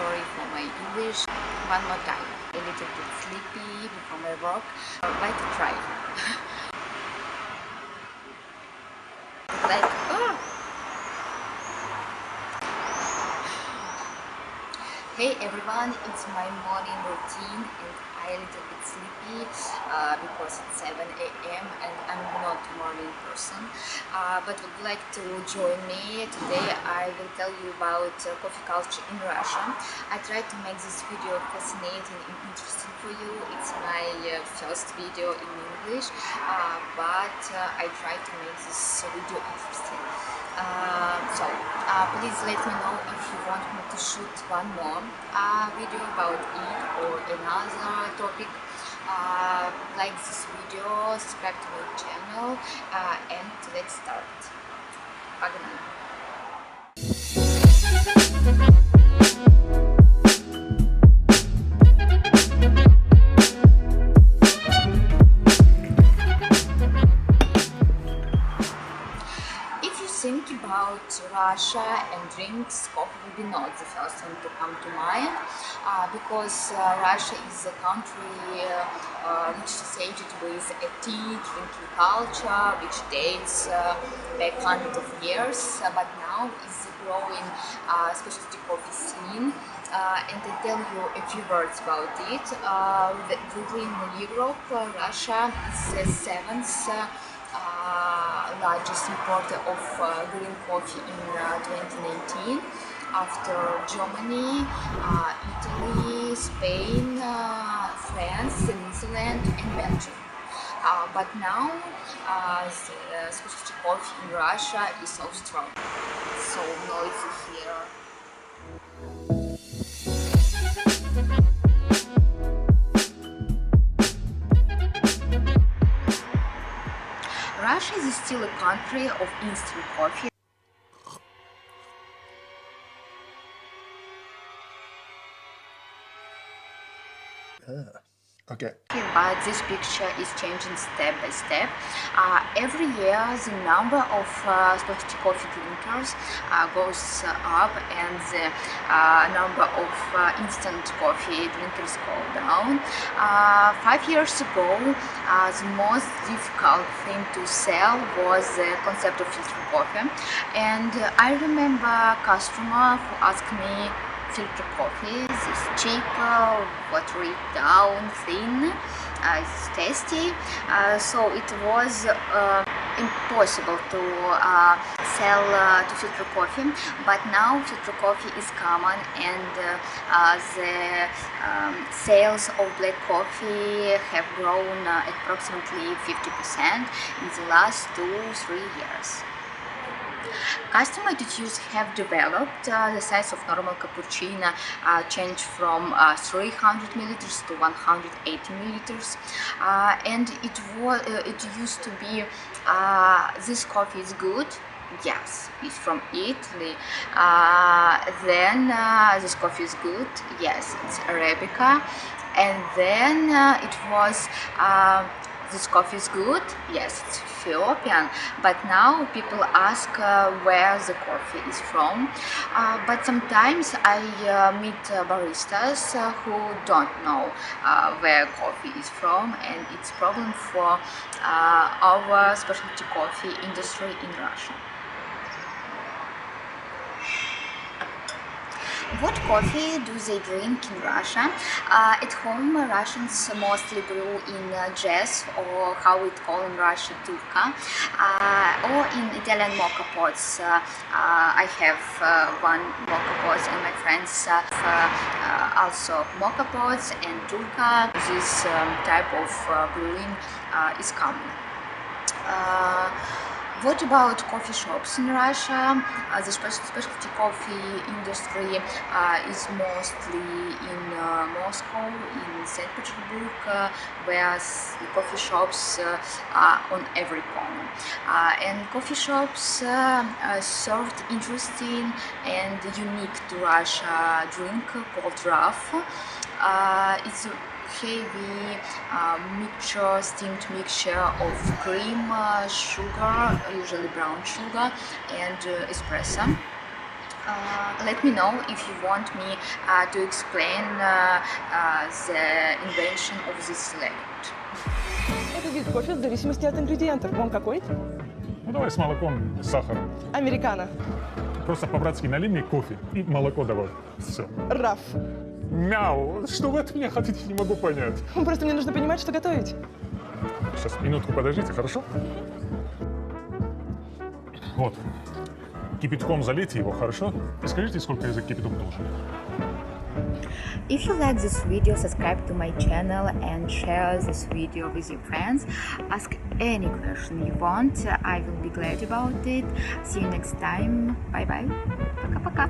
sorry for my English. One more time. A little bit sleepy before my work. Like to try. Like, oh. Hey everyone, it's my morning routine and I'm a little bit sleepy because it's 7 a.m. and I'm not a morning person, but would like to join me. Today I will tell you about coffee culture in Russia. I tried to make this video fascinating and interesting for you. It's my first video in English, but I tried to make this video interesting. Please let me know if you want me to shoot one more video about it or another topic. Like this video, subscribe to my channel, and let's start. Погнали! Think about Russia and drinks, coffee will be not the first one to come to mind, because Russia is a country which is associated with a tea drinking culture which dates back hundreds of years, but now is growing specialty coffee scene. And I tell you a few words about it. Within Europe, Russia is the seventh largest importer of green coffee in 2019, after Germany, Italy, Spain, France, New Zealand and Belgium. But now the specialty coffee in Russia is so strong, so noisy here. Russia is still a country of instant coffee. Okay. But this picture is changing step by step. Every year the number of specialty coffee drinkers goes up and the number of instant coffee drinkers go down. 5 years ago, the most difficult thing to sell was the concept of filter coffee, and I remember a customer who asked me, filter coffee, this cheap, water it down, thin, it's tasty, so it was impossible to sell to filter coffee, but now filter coffee is common, and the sales of black coffee have grown approximately 50% in the last 2-3 years. Custom attitudes have developed. The size of normal cappuccino changed from 300 milliliters to 180 milliliters, and it used to be this coffee is good. Yes, it's from Italy. Then this coffee is good. Yes, it's Arabica, and then it was. This coffee is good, yes, it's Ethiopian, but now people ask where the coffee is from. But sometimes I meet baristas who don't know where coffee is from, and it's a problem for our specialty coffee industry in Russia. What coffee do they drink in Russia? At home, Russians mostly brew in jazz, or how we call in Russia turka, or in Italian mocha pots. I have one mocha pot, and my friends have also mocha pots and turka. This type of brewing is common. What about coffee shops in Russia? The specialty coffee industry is mostly in Moscow, in St. Petersburg, where the coffee shops are on every corner. And coffee shops served interesting and unique to Russia drink called RAF. It's heavy mixture, steamed mixture of cream, sugar, usually brown sugar, and espresso. Let me know if you want me to explain the invention of this legend. Это вид кофе в зависимости от ингредиентов. Вам какой? Ну давай с молоком и с сахаром. Американо. Просто по-братски налей мне кофе и молоко давай. Все. RAF. Мяу, что вы от меня хотите, не могу понять. Просто мне нужно понимать, что готовить. Сейчас, минутку подождите, хорошо? Вот. Кипятком залейте его, хорошо? И скажите, сколько я за кипяток должен. If you like this video, subscribe to my channel and share this video with your friends. Ask any question you want. I will be glad about it. See you next time. Bye bye. Пока-пока.